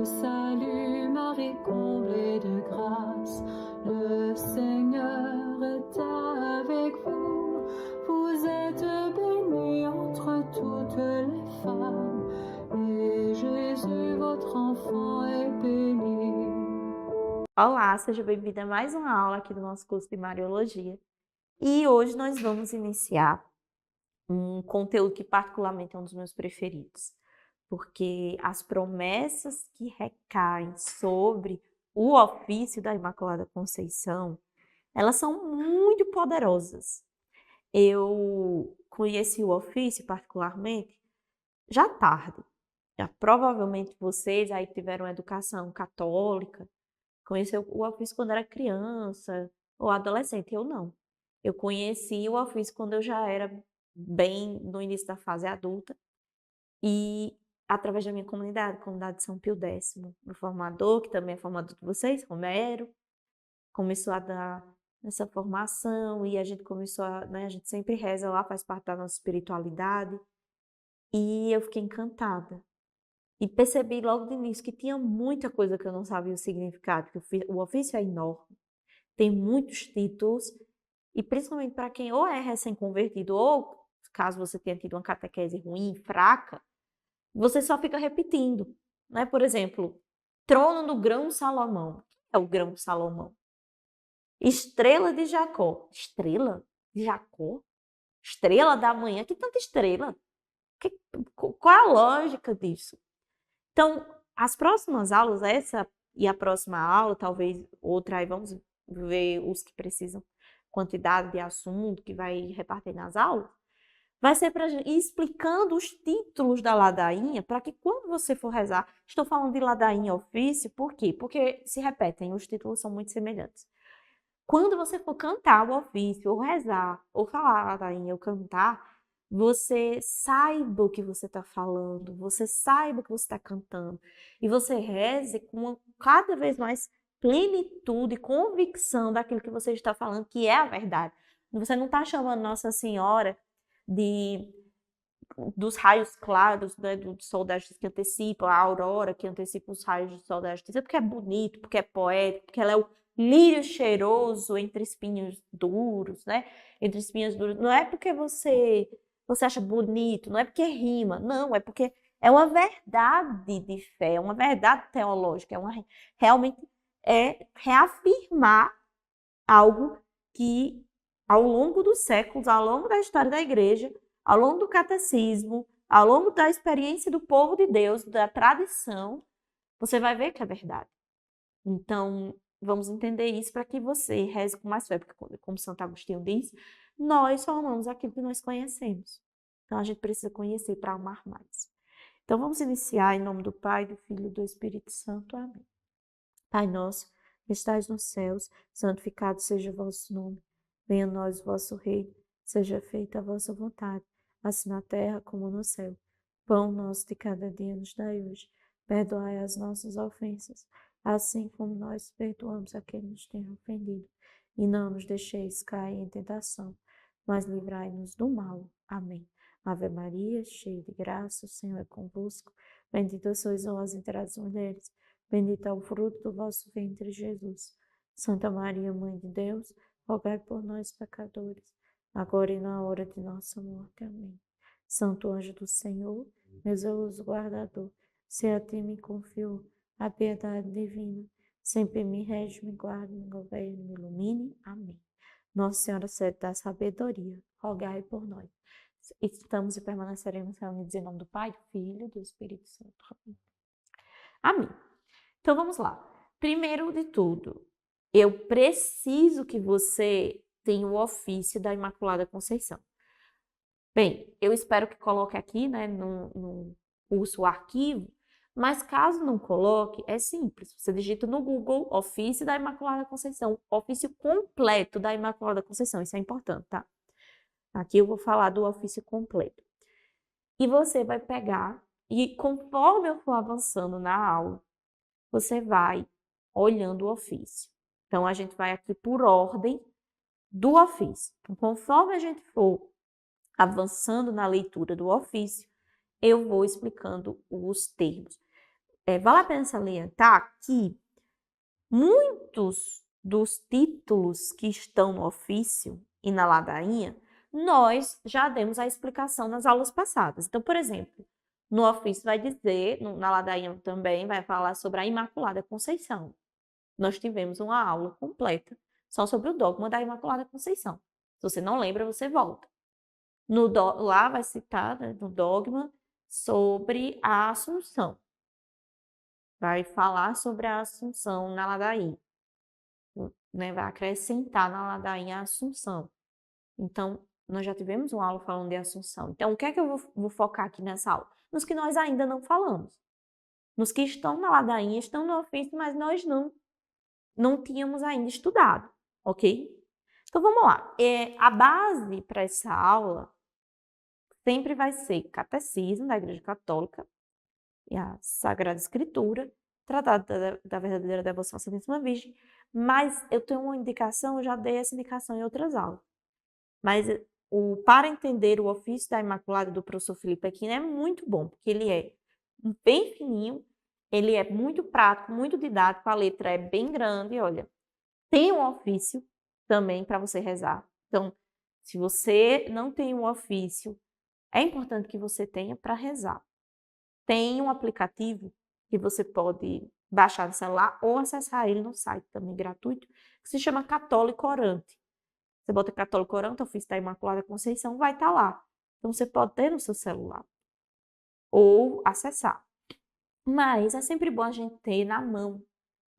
salue Marie, comblée de grâce, le Seigneur est avec vous. Vous êtes bénie entre toutes les femmes, et Jésus, votre enfant, est béni. Olá, seja bem-vinda a mais uma aula aqui do nosso curso de Mariologia. E hoje nós vamos iniciar um conteúdo que particularmente é um dos meus preferidos, porque as promessas que recaem sobre o ofício da Imaculada Conceição, elas são muito poderosas. Eu conheci o ofício particularmente já tarde. Já provavelmente vocês aí tiveram educação católica, conheceu o ofício quando era criança ou adolescente, eu não. Eu conheci o ofício quando eu já era bem no início da fase adulta e através da minha comunidade São Pio X, meu formador, que também é formador de vocês, Romero, começou a dar essa formação e a gente começou a, né, a gente sempre reza lá, faz parte da nossa espiritualidade e eu fiquei encantada. E percebi logo de início que tinha muita coisa que eu não sabia o significado, que o ofício é enorme, tem muitos títulos, e principalmente para quem ou é recém-convertido, ou caso você tenha tido uma catequese ruim, fraca, você só fica repetindo, né? Por exemplo, trono do grão Salomão. O que é o grão Salomão? Estrela de Jacó. Estrela de Jacó? Estrela da manhã? Que tanta estrela? Qual é a lógica disso? Então, as próximas aulas, essa e a próxima aula, talvez outra, aí vamos ver os que precisam, quantidade de assunto que vai repartir nas aulas, vai ser para ir explicando os títulos da ladainha, para que quando você for rezar, estou falando de ladainha ofício, por quê? Porque se repetem, os títulos são muito semelhantes. Quando você for cantar o ofício, ou rezar, ou falar a ladainha, ou cantar, você saiba o que você está falando, você saiba o que você está cantando, e você reze com cada vez mais plenitude e convicção daquilo que você está falando, que é a verdade. Você não está chamando Nossa Senhora dos raios claros, né, do sol da justiça que antecipa, a aurora que antecipa os raios do sol da justiça, porque é bonito, porque é poético, porque ela é o lírio cheiroso entre espinhos duros, né? Entre espinhos duros. Não é porque você acha bonito, não é porque rima, não, é porque é uma verdade de fé, é uma verdade teológica, realmente é reafirmar algo que ao longo dos séculos, ao longo da história da igreja, ao longo do catecismo, ao longo da experiência do povo de Deus, da tradição, você vai ver que é verdade. Então, vamos entender isso para que você reze com mais fé, porque como Santo Agostinho diz, nós só amamos aquilo que nós conhecemos. Então, a gente precisa conhecer para amar mais. Então, vamos iniciar em nome do Pai, do Filho e do Espírito Santo. Amém. Pai nosso, que estais nos céus, santificado seja o vosso nome. Venha a nós o vosso reino, seja feita a vossa vontade, assim na terra como no céu. Pão nosso de cada dia nos dai hoje. Perdoai as nossas ofensas, assim como nós perdoamos a quem nos tem ofendido. E não nos deixeis cair em tentação, mas livrai-nos do mal. Amém. Ave Maria, cheia de graça, o Senhor é convosco. Bendita sois vós entre as mulheres. Bendito é o fruto do vosso ventre, Jesus. Santa Maria, Mãe de Deus, rogai por nós, pecadores, agora e na hora de nossa morte. Amém. Santo anjo do Senhor, meu zeloso guardador, se a ti me confio a piedade divina, sempre me rege, me guarde, me governe, me ilumine. Amém. Nossa Senhora Sede da Sabedoria, rogai por nós. Estamos e permaneceremos reunidos em nome do Pai, do Filho e do Espírito Santo. Amém. Amém. Então vamos lá. Primeiro de tudo, eu preciso que você tenha o ofício da Imaculada Conceição. Bem, eu espero que coloque aqui, né, no curso o arquivo, mas caso não coloque, é simples. Você digita no Google ofício da Imaculada Conceição, ofício completo da Imaculada Conceição, isso é importante, tá? Aqui eu vou falar do ofício completo. E você vai pegar, e conforme eu for avançando na aula, você vai olhando o ofício. Então, a gente vai aqui por ordem do ofício. Então, conforme a gente for avançando na leitura do ofício, eu vou explicando os termos. vale a pena salientar que muitos dos títulos que estão no ofício e na ladainha, nós já demos a explicação nas aulas passadas. Então, por exemplo, no ofício vai dizer, na ladainha também vai falar sobre a Imaculada Conceição. Nós tivemos uma aula completa só sobre o dogma da Imaculada Conceição. Se você não lembra, você volta. Lá vai citar, né, no dogma sobre a Assunção. Vai falar sobre a Assunção na ladainha. Né, vai acrescentar na ladainha a Assunção. Então, nós já tivemos uma aula falando de Assunção. Então, o que é que eu vou focar aqui nessa aula? Nos que nós ainda não falamos. Nos que estão na ladainha, estão no ofício, mas nós não tínhamos ainda estudado, ok? Então, vamos lá. A base para essa aula sempre vai ser Catecismo da Igreja Católica e a Sagrada Escritura, Tratado da Verdadeira Devoção à Santíssima Virgem, mas eu tenho uma indicação, eu já dei essa indicação em outras aulas. Mas para entender o ofício da Imaculada do professor Felipe Aquino é muito bom, porque ele é bem fininho, ele é muito prático, muito didático, a letra é bem grande, olha. Tem um ofício também para você rezar. Então, se você não tem um ofício, é importante que você tenha para rezar. Tem um aplicativo que você pode baixar no celular ou acessar ele no site também gratuito, que se chama Católico Orante. Você bota Católico Orante, ofício da Imaculada Conceição, vai estar lá. Então, você pode ter no seu celular ou acessar. Mas é sempre bom a gente ter na mão,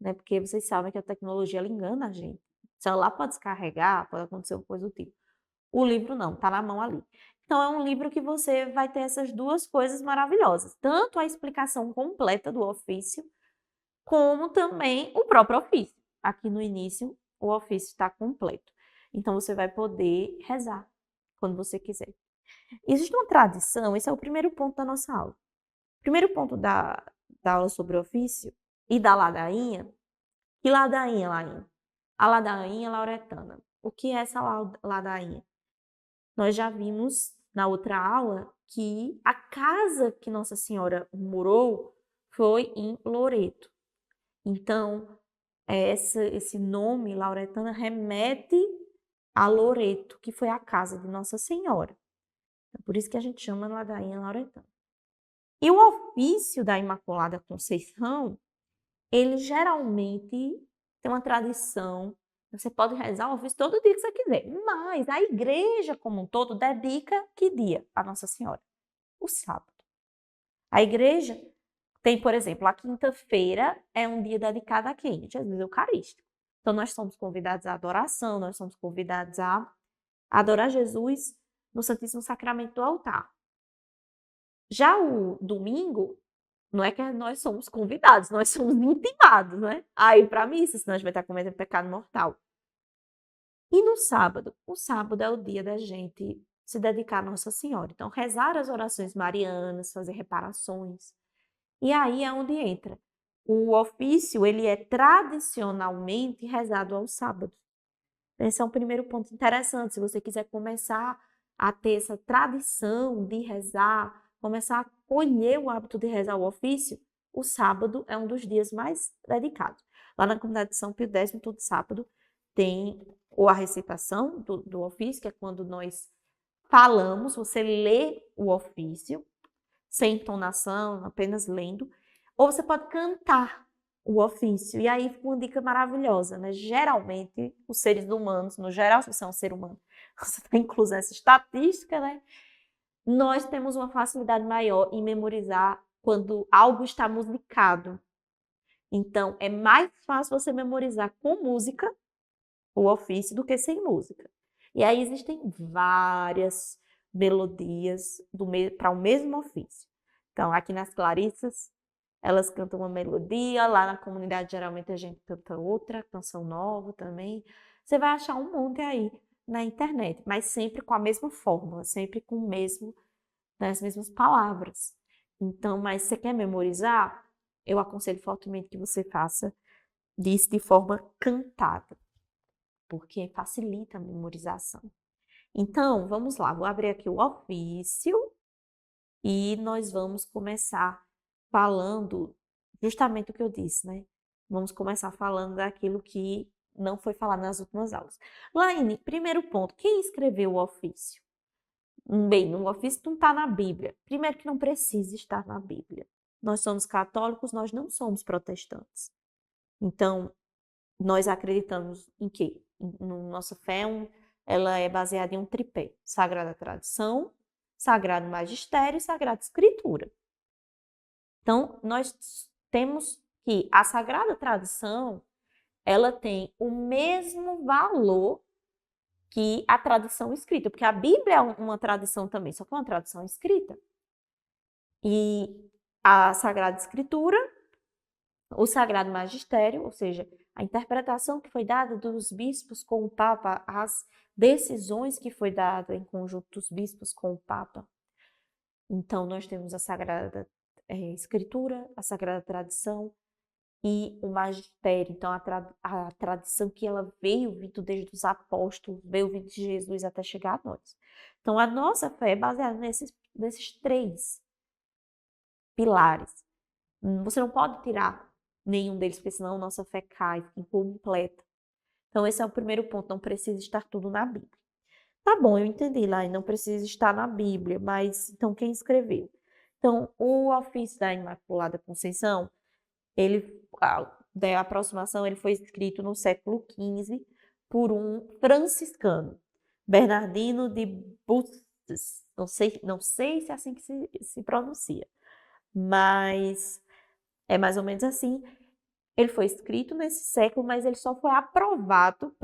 né? Porque vocês sabem que a tecnologia ela engana a gente. O celular pode descarregar, pode acontecer uma coisa do tipo. O livro não, está na mão ali. Então, é um livro que você vai ter essas duas coisas maravilhosas. Tanto a explicação completa do ofício, como também o próprio ofício. Aqui no início, o ofício está completo. Então, você vai poder rezar quando você quiser. Existe uma tradição, esse é o primeiro ponto da nossa aula. O primeiro ponto da aula sobre o ofício e da ladainha. Que ladainha, Lainha? A ladainha lauretana. O que é essa ladainha? Nós já vimos na outra aula que a casa que Nossa Senhora morou foi em Loreto. Então, esse nome, Lauretana, remete a Loreto, que foi a casa de Nossa Senhora. É por isso que a gente chama ladainha lauretana. E o ofício da Imaculada Conceição, ele geralmente tem uma tradição. Você pode rezar o ofício todo dia que você quiser, mas a igreja como um todo dedica que dia a Nossa Senhora? O sábado. A igreja tem, por exemplo, a quinta-feira é um dia dedicado a quem? Jesus Eucarístico. Então, nós somos convidados à adoração, nós somos convidados a adorar Jesus no Santíssimo Sacramento do altar. Já o domingo, não é que nós somos convidados, nós somos intimados, né? A ir para a missa, senão a gente vai estar cometendo pecado mortal. E no sábado? O sábado é o dia da gente se dedicar a Nossa Senhora. Então, rezar as orações marianas, fazer reparações. E aí é onde entra. O ofício, ele é tradicionalmente rezado aos sábados. Esse é um primeiro ponto interessante. Se você quiser começar a ter essa tradição de rezar, começar a colher o hábito de rezar o ofício, o sábado é um dos dias mais dedicados. Lá na comunidade de São Pio X, todo sábado, tem ou a recitação do ofício, que é quando nós falamos, você lê o ofício, sem entonação, apenas lendo, ou você pode cantar o ofício. E aí fica uma dica maravilhosa, né? Geralmente, os seres humanos, no geral, se você é um ser humano, você está incluso nessa estatística, né? Nós temos uma facilidade maior em memorizar quando algo está musicado. Então, é mais fácil você memorizar com música o ofício do que sem música. E aí existem várias melodias para o mesmo ofício. Então, aqui nas Clarissas, elas cantam uma melodia, lá na comunidade geralmente a gente canta outra, canção nova também. Você vai achar um monte aí na internet, mas sempre com a mesma fórmula, sempre com o mesmo, as mesmas palavras. Então, mas se você quer memorizar, eu aconselho fortemente que você faça isso de forma cantada, porque facilita a memorização. Então, vamos lá, vou abrir aqui o ofício e nós vamos começar falando justamente o que eu disse, né? Vamos começar falando daquilo que não foi falado nas últimas aulas. Laine, primeiro ponto, quem escreveu o ofício? Bem, o ofício não está na Bíblia. Primeiro que não precisa estar na Bíblia. Nós somos católicos, nós não somos protestantes. Então, nós acreditamos em quê? Nossa fé ela é baseada em um tripé: Sagrada Tradição, Sagrado Magistério e Sagrada Escritura. Então, nós temos que a Sagrada Tradição, ela tem o mesmo valor que a tradição escrita, porque a Bíblia é uma tradição também, só que é uma tradição escrita. E a Sagrada Escritura, o Sagrado Magistério, ou seja, a interpretação que foi dada dos bispos com o Papa, as decisões que foi dada em conjunto dos bispos com o Papa. Então, nós temos a Sagrada Escritura, a Sagrada Tradição e o Magistério. Então, a tradição que ela veio vindo desde os apóstolos, veio vindo de Jesus até chegar a nós. Então, a nossa fé é baseada nesses três pilares. Você não pode tirar nenhum deles, porque senão nossa fé cai, fica incompleta. Então, esse é o primeiro ponto, não precisa estar tudo na Bíblia. Tá bom, eu entendi lá, e não precisa estar na Bíblia, mas então quem escreveu? Então, o ofício da Imaculada Conceição, da aproximação, ele foi escrito no século XV por um franciscano, Bernardino de Bustos. Não sei se é assim que se pronuncia, mas é mais ou menos assim. Ele foi escrito nesse século, mas ele só foi aprovado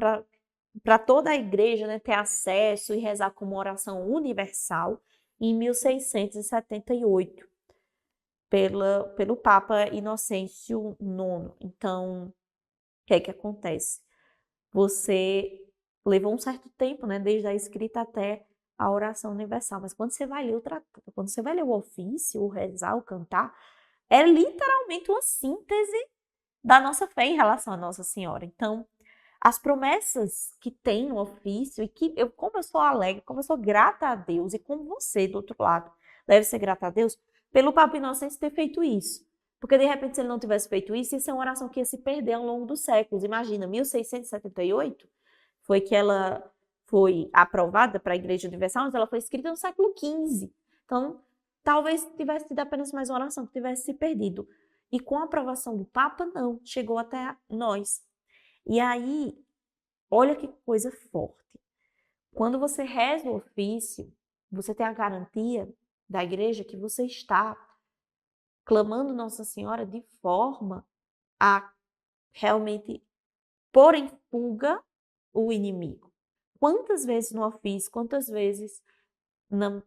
para toda a igreja, né, ter acesso e rezar como oração universal em 1678, pelo Papa Inocêncio IX. Então, o que é que acontece? Você levou um certo tempo, né, desde a escrita até a oração universal, mas quando você vai ler quando você vai ler o ofício, o rezar, o cantar, é literalmente uma síntese da nossa fé em relação à Nossa Senhora. Então, as promessas que tem no ofício, e que como eu sou alegre, como eu sou grata a Deus, e como você, do outro lado, deve ser grata a Deus, pelo Papa Inocêncio ter feito isso. Porque, de repente, se ele não tivesse feito isso, ia ser uma oração que ia se perder ao longo dos séculos. Imagina, 1678 foi que ela foi aprovada para a Igreja Universal, mas ela foi escrita no século XV. Então, talvez tivesse sido apenas mais uma oração que tivesse se perdido. E com a aprovação do Papa, não, chegou até nós. E aí, olha que coisa forte. Quando você reza o ofício, você tem a garantia da igreja que você está clamando Nossa Senhora de forma a realmente pôr em fuga o inimigo. Quantas vezes no ofício, quantas vezes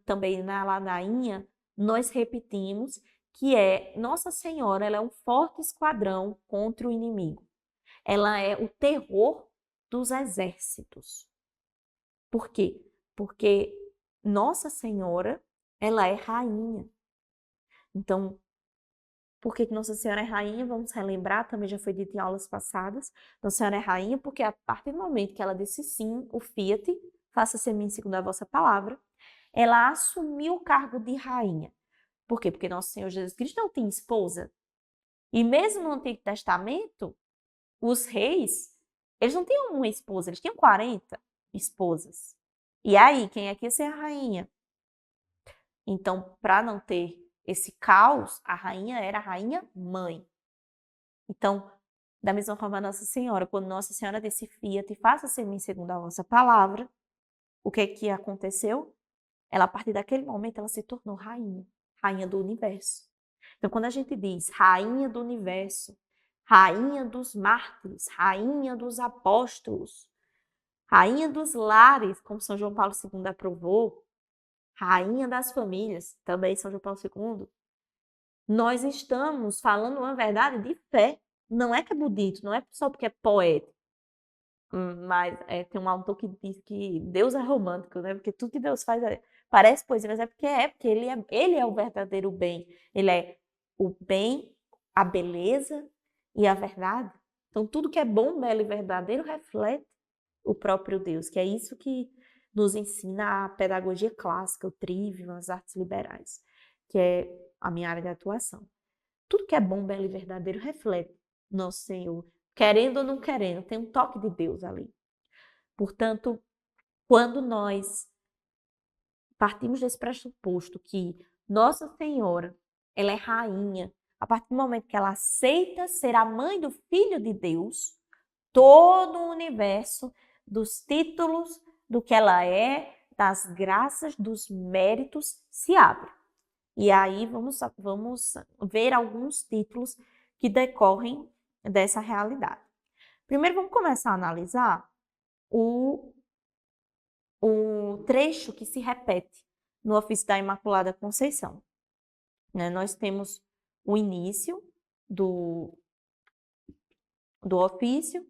também na ladainha, nós repetimos que Nossa Senhora, ela é um forte esquadrão contra o inimigo. Ela é o terror dos exércitos. Por quê? Porque Nossa Senhora, ela é rainha. Então, por que Nossa Senhora é rainha? Vamos relembrar, também já foi dito em aulas passadas. Nossa Senhora é rainha porque a partir do momento que ela disse sim, o fiat, faça-se a mim segundo a vossa palavra, ela assumiu o cargo de rainha. Por quê? Porque Nosso Senhor Jesus Cristo não tinha esposa. E mesmo no Antigo Testamento, os reis, eles não tinham uma esposa, eles tinham 40 esposas. E aí, quem é que ia ser a rainha? Então, para não ter esse caos, a rainha era a rainha mãe. Então, da mesma forma, Nossa Senhora, quando Nossa Senhora disse fiat, faça-se em mim segundo a vossa palavra, o que é que aconteceu? Ela, a partir daquele momento, ela se tornou rainha, rainha do universo. Então, quando a gente diz rainha do universo, rainha dos mártires, rainha dos apóstolos, rainha dos lares, como São João Paulo II aprovou, rainha das famílias, também São João Paulo II, nós estamos falando uma verdade de fé. Não é que é bonito, não é só porque é poético, mas tem um autor que diz que Deus é romântico, né? Porque tudo que Deus faz parece poesia, mas porque ele é o verdadeiro bem. Ele é o bem, a beleza e a verdade. Então, tudo que é bom, belo e verdadeiro reflete o próprio Deus, que é isso que nos ensina a pedagogia clássica, o trivium, as artes liberais, que é a minha área de atuação. Tudo que é bom, belo e verdadeiro reflete nosso Senhor. Querendo ou não querendo, tem um toque de Deus ali. Portanto, quando nós partimos desse pressuposto que Nossa Senhora, ela é rainha, a partir do momento que ela aceita ser a mãe do Filho de Deus, todo o universo dos títulos, do que ela é, das graças, dos méritos, se abre. E aí vamos ver alguns títulos que decorrem dessa realidade. Primeiro vamos começar a analisar o trecho que se repete no ofício da Imaculada Conceição. Nós temos o início do ofício,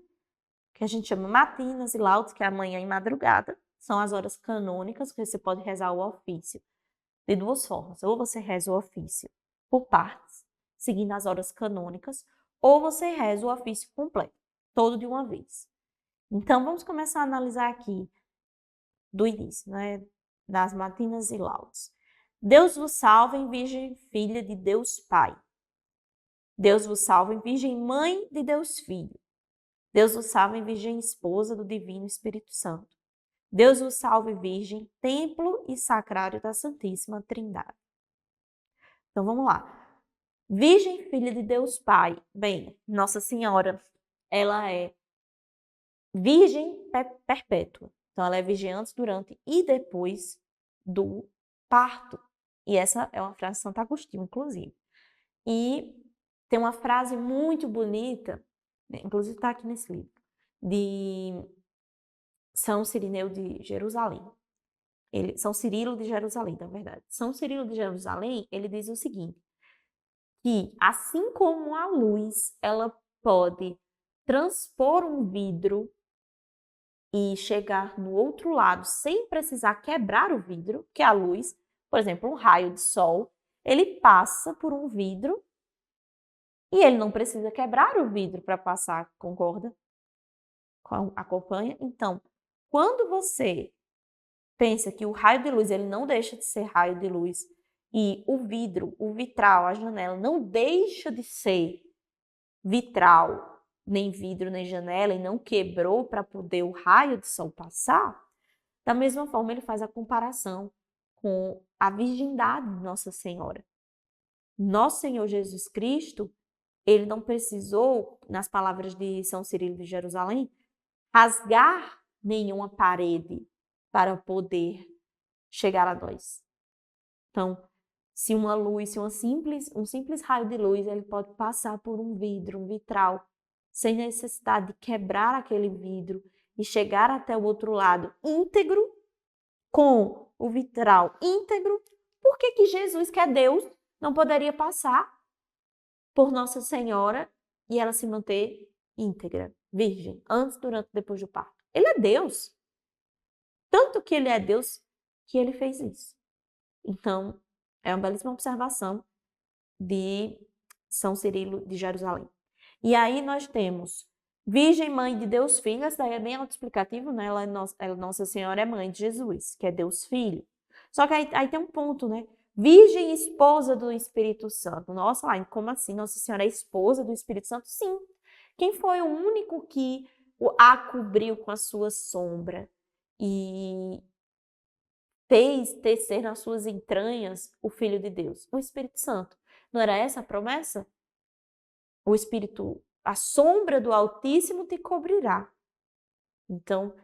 que a gente chama matinas e laudes, que é a manhã e madrugada. São as horas canônicas que você pode rezar o ofício de duas formas. Ou você reza o ofício por partes, seguindo as horas canônicas, ou você reza o ofício completo, todo de uma vez. Então, vamos começar a analisar aqui do início, das matinas e laudes. Deus vos salve, Virgem Filha de Deus Pai. Deus vos salve, Virgem Mãe de Deus Filho. Deus vos salve, Virgem Esposa do Divino Espírito Santo. Deus vos salve, Virgem, templo e sacrário da Santíssima Trindade. Então, vamos lá. Virgem Filha de Deus Pai. Bem, Nossa Senhora, ela é Virgem perpétua. Então, ela é virgem antes, durante e depois do parto. E essa é uma frase de Santo Agostinho, inclusive. E tem uma frase muito bonita, inclusive está aqui nesse livro, de São Cirineu de Jerusalém. São Cirilo de Jerusalém, na verdade. São Cirilo de Jerusalém, ele diz o seguinte, que assim como a luz, ela pode transpor um vidro e chegar no outro lado sem precisar quebrar o vidro, que é a luz, por exemplo, um raio de sol, ele passa por um vidro e ele não precisa quebrar o vidro para passar, concorda? Acompanha? Então, quando você pensa que o raio de luz ele não deixa de ser raio de luz e o vidro, o vitral, a janela não deixa de ser vitral, nem vidro, nem janela, e não quebrou para poder o raio de sol passar, da mesma forma ele faz a comparação com a virgindade de Nossa Senhora. Nosso Senhor Jesus Cristo, ele não precisou, nas palavras de São Cirilo de Jerusalém, rasgar nenhuma parede para poder chegar a nós. Então, se uma luz, se um simples raio de luz, ele pode passar por um vidro, um vitral, sem necessidade de quebrar aquele vidro e chegar até o outro lado íntegro, com o vitral íntegro, por que Jesus, que é Deus, não poderia passar por Nossa Senhora e ela se manter íntegra, virgem, antes, durante e depois do parto? Ele é Deus. Tanto que ele é Deus que ele fez isso. Então, é uma belíssima observação de São Cirilo de Jerusalém. E aí nós temos Virgem Mãe de Deus Filho, essa daí é bem autoexplicativo, né? Nossa Senhora é mãe de Jesus, que é Deus Filho. Só que aí tem um ponto, né? Virgem Esposa do Espírito Santo. Nossa, como assim? Nossa Senhora é esposa do Espírito Santo? Sim. Quem foi o único que a cobriu com a sua sombra e fez tecer nas suas entranhas o Filho de Deus? O Espírito Santo. Não era essa a promessa? O Espírito, a sombra do Altíssimo te cobrirá. Então,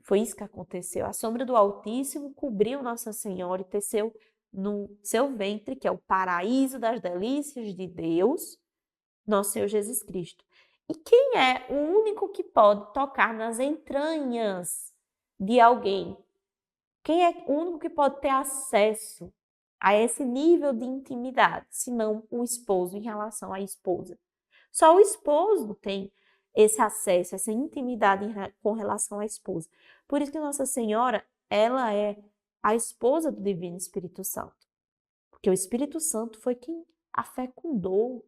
foi isso que aconteceu. A sombra do Altíssimo cobriu Nossa Senhora e teceu no seu ventre, que é o paraíso das delícias de Deus, Nosso Senhor Jesus Cristo. E quem é o único que pode tocar nas entranhas de alguém? Quem é o único que pode ter acesso a esse nível de intimidade, senão o esposo em relação à esposa? Só o esposo tem esse acesso, essa intimidade com relação à esposa. Por isso que Nossa Senhora, ela é a esposa do Divino Espírito Santo. Porque o Espírito Santo foi quem a fecundou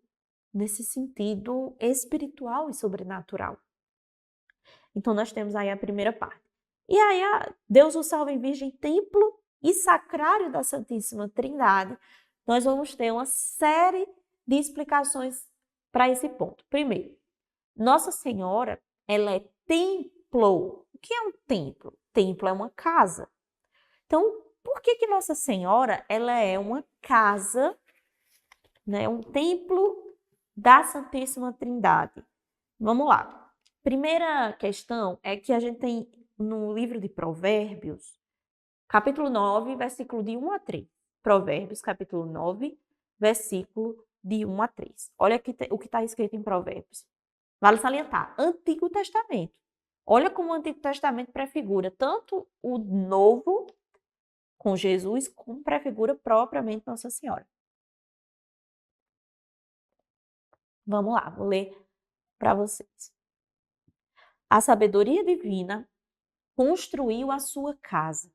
nesse sentido espiritual e sobrenatural. Então, nós temos aí a primeira parte. E aí, Deus o salve, Virgem, templo e sacrário da Santíssima Trindade. Nós vamos ter uma série de explicações para esse ponto. Primeiro, Nossa Senhora, ela é templo. O que é um templo? Templo é uma casa. Então, por que Nossa Senhora, ela é uma casa, né, um templo da Santíssima Trindade? Vamos lá. Primeira questão é que a gente tem no livro de Provérbios, capítulo 9, versículo de 1 a 3. Provérbios, capítulo 9, versículo de 1 a 3. Olha o que está escrito em Provérbios. Vale salientar, Antigo Testamento. Olha como o Antigo Testamento prefigura tanto o Novo, com Jesus, como prefigura propriamente Nossa Senhora. Vamos lá, vou ler para vocês. A sabedoria divina construiu a sua casa,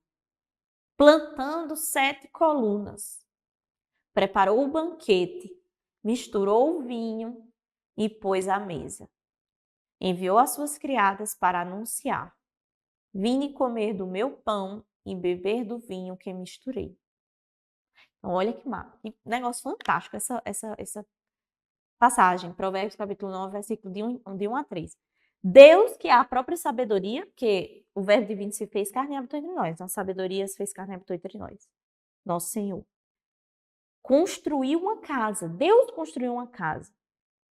plantando 7 colunas. Preparou o banquete, misturou o vinho e pôs à mesa. Enviou as suas criadas para anunciar: vinde comer do meu pão e beber do vinho que misturei. Então, olha que negócio fantástico essa passagem. Provérbios capítulo 9, versículo de 1 a 3. Deus, que é a própria sabedoria, que o verbo divino se fez carne e habitou entre nós. A sabedoria se fez carne e habitou entre nós. Nosso Senhor. Construiu uma casa. Deus construiu uma casa.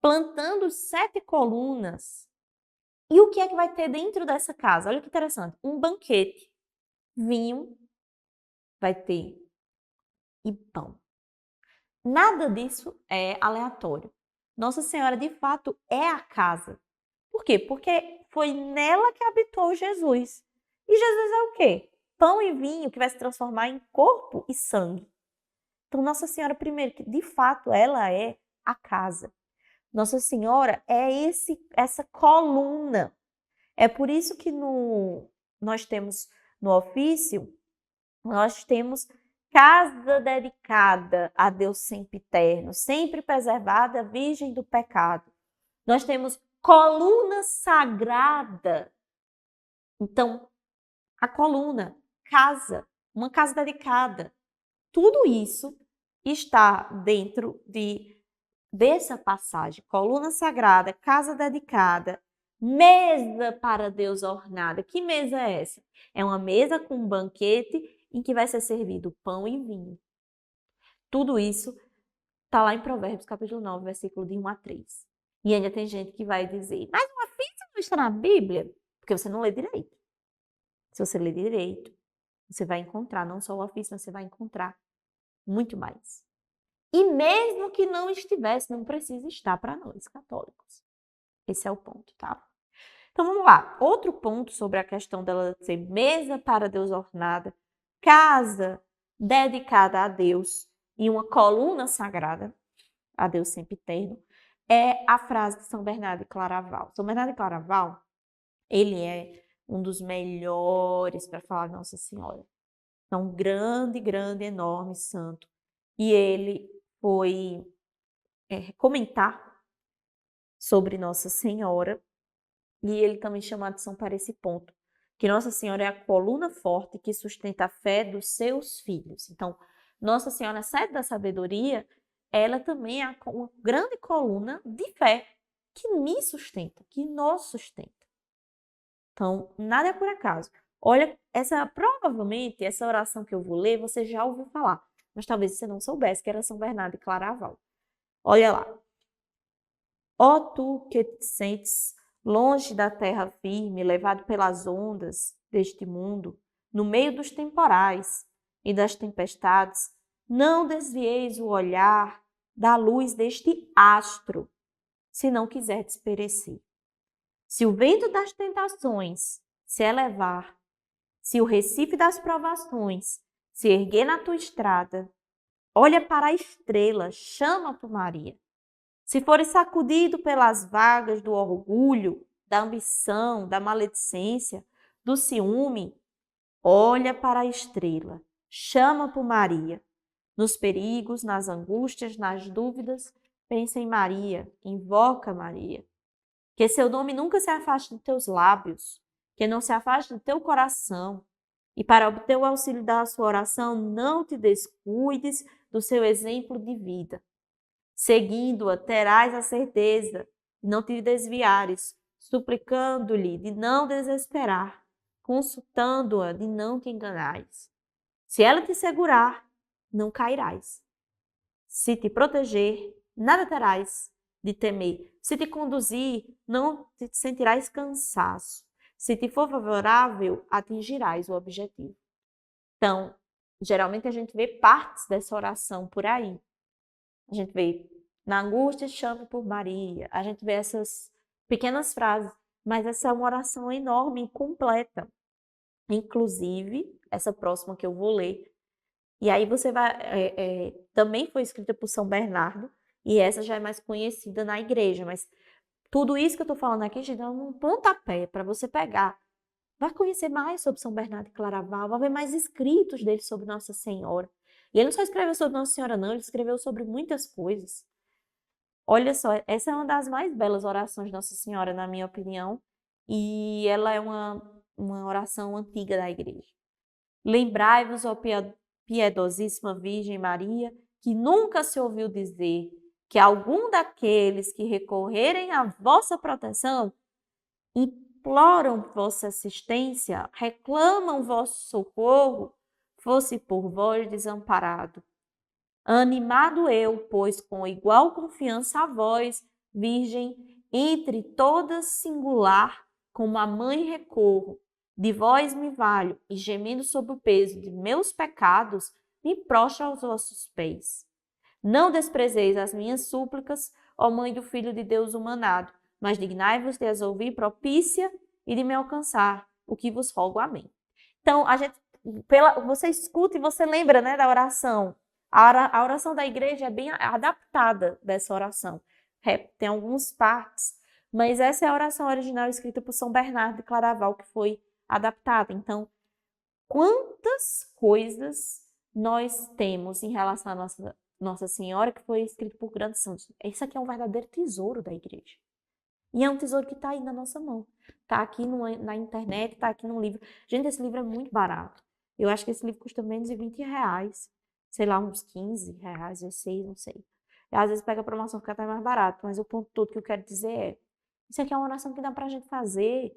Plantando 7 colunas. E o que é que vai ter dentro dessa casa? Olha que interessante. Um banquete. Vinho. Vai ter. E pão. Nada disso é aleatório. Nossa Senhora, de fato, é a casa. Por quê? Porque foi nela que habitou Jesus. E Jesus é o quê? Pão e vinho que vai se transformar em corpo e sangue. Então, Nossa Senhora, primeiro, que de fato ela é a casa. Nossa Senhora é essa coluna. É por isso que nós temos no ofício, nós temos casa dedicada a Deus sempiterno, sempre preservada, virgem do pecado. Nós temos coluna sagrada. Então, a coluna, casa, uma casa dedicada. Tudo isso está dentro dessa passagem. Coluna sagrada, casa dedicada, mesa para Deus ornada. Que mesa é essa? É uma mesa com um banquete em que vai ser servido pão e vinho. Tudo isso está lá em Provérbios, capítulo 9, versículo de 1 a 3. E ainda tem gente que vai dizer, mas uma ofício não está na Bíblia? Porque você não lê direito. Se você ler direito, você vai encontrar, não só o ofício, mas você vai encontrar muito mais. E mesmo que não estivesse, não precisa estar para nós, católicos. Esse é o ponto, tá? Então, vamos lá. Outro ponto sobre a questão dela ser mesa para Deus ornada, casa dedicada a Deus e uma coluna sagrada, a Deus sempiterno, é a frase de São Bernardo de Claraval. São Bernardo de Claraval, ele é um dos melhores para falar de Nossa Senhora. É um grande, enorme santo. E ele foi comentar sobre Nossa Senhora, e ele também chama a atenção para esse ponto, que Nossa Senhora é a coluna forte que sustenta a fé dos seus filhos. Então, Nossa Senhora, sede da sabedoria, ela também é uma grande coluna de fé que me sustenta, que nos sustenta. Então, nada é por acaso. Olha, provavelmente, essa oração que eu vou ler, você já ouviu falar, mas talvez você não soubesse que era São Bernardo de Claraval. Olha lá. Ó tu que te sentes longe da terra firme, levado pelas ondas deste mundo, no meio dos temporais e das tempestades, não desvieis o olhar da luz deste astro, se não quiserdes perecer. Se o vento das tentações se elevar, se o recife das provações se erguer na tua estrada, olha para a estrela, chama por Maria. Se fores sacudido pelas vagas do orgulho, da ambição, da maledicência, do ciúme, olha para a estrela, chama por Maria. Nos perigos, nas angústias, nas dúvidas, pensa em Maria, invoca Maria. Que seu nome nunca se afaste dos teus lábios, que não se afaste do teu coração. E para obter o auxílio da sua oração, não te descuides do seu exemplo de vida. Seguindo-a, terás a certeza de não te desviares, suplicando-lhe de não desesperar, consultando-a de não te enganares. Se ela te segurar, não cairás. Se te proteger, nada terás de temer. Se te conduzir, não te sentirás cansaço. Se te for favorável, atingirás o objetivo. Então, geralmente a gente vê partes dessa oração por aí. A gente vê, na angústia chame por Maria. A gente vê essas pequenas frases, mas essa é uma oração enorme e completa. Inclusive, essa próxima que eu vou ler. E aí você vai, também foi escrita por São Bernardo, e essa já é mais conhecida na igreja, mas tudo isso que eu estou falando aqui, gente, é um pontapé para você pegar. Vai conhecer mais sobre São Bernardo de Claraval, vai ver mais escritos dele sobre Nossa Senhora. E ele não só escreveu sobre Nossa Senhora, não, ele escreveu sobre muitas coisas. Olha só, essa é uma das mais belas orações de Nossa Senhora, na minha opinião, e ela é uma oração antiga da igreja. Lembrai-vos, ó piedosíssima Virgem Maria, que nunca se ouviu dizer que algum daqueles que recorrerem à vossa proteção, imploram vossa assistência, reclamam vosso socorro, fosse por vós desamparado. Animado eu, pois, com igual confiança a vós, Virgem, entre todas singular, como a mãe recorro, de vós me valho, e gemendo sob o peso de meus pecados, me prostro aos vossos pés. Não desprezeis as minhas súplicas, ó Mãe do Filho de Deus humanado, mas dignai-vos de as ouvir propícia e de me alcançar, o que vos rogo. Amém. Então, você escuta e você lembra, né, da oração. A oração da igreja é bem adaptada dessa oração. Tem algumas partes, mas essa é a oração original escrita por São Bernardo de Claraval, que foi adaptada. Então, quantas coisas nós temos em relação à Nossa Senhora, que foi escrito por grandes santos. Isso aqui é um verdadeiro tesouro da igreja. E é um tesouro que está aí na nossa mão. Está aqui na internet, está aqui no livro. Gente, esse livro é muito barato. Eu acho que esse livro custa menos de R$ 20. Sei lá, uns R$ 15, 16, não sei. E às vezes pega a promoção, fica até mais barato. Mas o ponto todo que eu quero dizer é, isso aqui é uma oração que dá para a gente fazer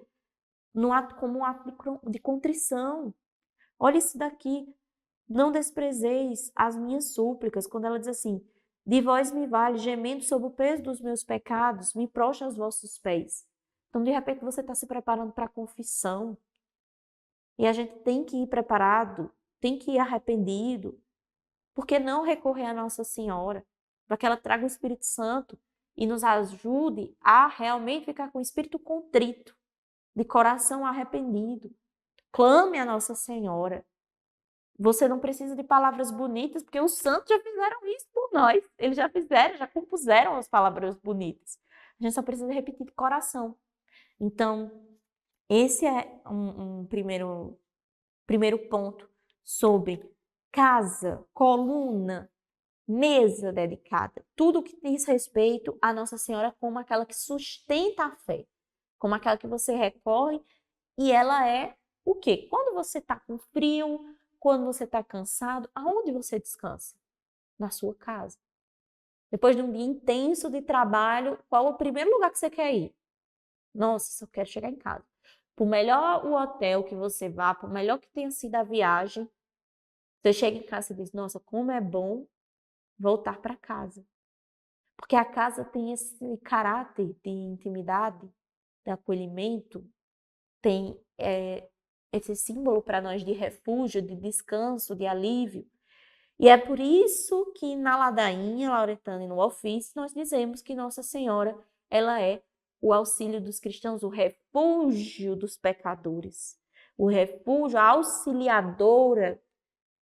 como um ato de contrição. Olha isso daqui. Não desprezeis as minhas súplicas, quando ela diz assim, de vós me vale, gemendo sob o peso dos meus pecados, me prostro aos vossos pés. Então, de repente, você está se preparando para a confissão. E a gente tem que ir preparado, tem que ir arrependido. Por que não recorrer à Nossa Senhora? Para que ela traga o Espírito Santo e nos ajude a realmente ficar com o espírito contrito, de coração arrependido. Clame a Nossa Senhora. Você não precisa de palavras bonitas, porque os santos já fizeram isso por nós. Eles já fizeram, já compuseram as palavras bonitas. A gente só precisa repetir de coração. Então, esse é um primeiro ponto sobre casa, coluna, mesa dedicada. Tudo que diz respeito à Nossa Senhora como aquela que sustenta a fé, como aquela que você recorre, e ela é o quê? Quando você está com frio, quando você está cansado, aonde você descansa? Na sua casa. Depois de um dia intenso de trabalho, qual é o primeiro lugar que você quer ir? Nossa, só quero chegar em casa. Por melhor o hotel que você vá, por melhor que tenha sido a viagem, você chega em casa e diz, nossa, como é bom voltar para casa. Porque a casa tem esse caráter de intimidade, de acolhimento, tem esse símbolo para nós de refúgio, de descanso, de alívio. E é por isso que na ladainha lauretana e no ofício nós dizemos que Nossa Senhora, ela é o auxílio dos cristãos, o refúgio dos pecadores, o refúgio, a auxiliadora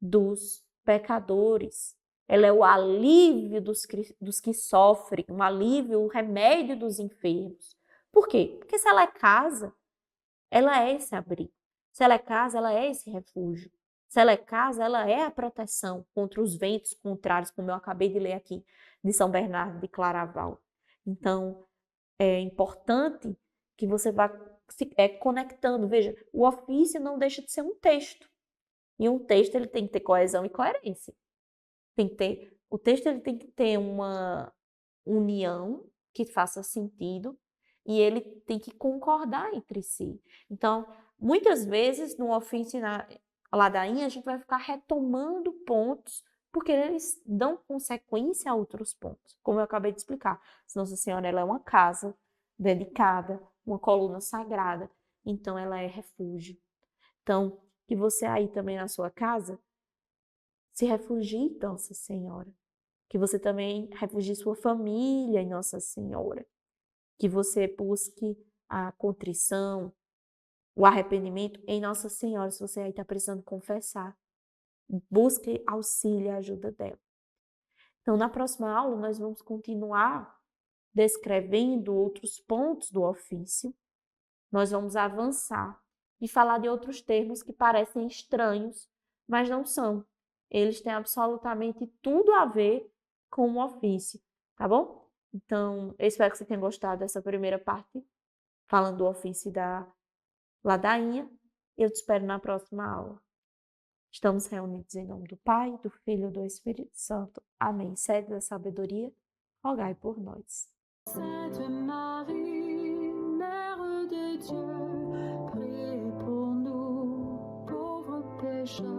dos pecadores. Ela é o alívio dos que sofrem, um alívio, o remédio dos enfermos. Por quê? Porque se ela é casa, ela é esse abrigo. Se ela é casa, ela é esse refúgio. Se ela é casa, ela é a proteção contra os ventos contrários, como eu acabei de ler aqui, de São Bernardo de Claraval. Então, é importante que você vá se conectando. Veja, o ofício não deixa de ser um texto. E um texto ele tem que ter coesão e coerência. Tem que ter O texto ele tem que ter uma união que faça sentido e ele tem que concordar entre si. Então, muitas vezes no ofício e na ladainha a gente vai ficar retomando pontos porque eles dão consequência a outros pontos, como eu acabei de explicar. Nossa Senhora ela é uma casa dedicada, uma coluna sagrada, então ela é refúgio. Então, que você aí também na sua casa se refugie em Nossa Senhora. Que você também refugie sua família em Nossa Senhora. Que você busque a contrição, o arrependimento em Nossa Senhora, se você aí está precisando confessar. Busque auxílio e ajuda dela. Então, na próxima aula, nós vamos continuar descrevendo outros pontos do ofício. Nós vamos avançar e falar de outros termos que parecem estranhos, mas não são. Eles têm absolutamente tudo a ver com o ofício, tá bom? Então, eu espero que você tenha gostado dessa primeira parte, falando do ofício da ladainha. Eu te espero na próxima aula. Estamos reunidos em nome do Pai, do Filho e do Espírito Santo. Amém. Sede da sabedoria, rogai por nós. Sainte Marie, Mère de Dieu, priez pour nous, pauvres pécheurs.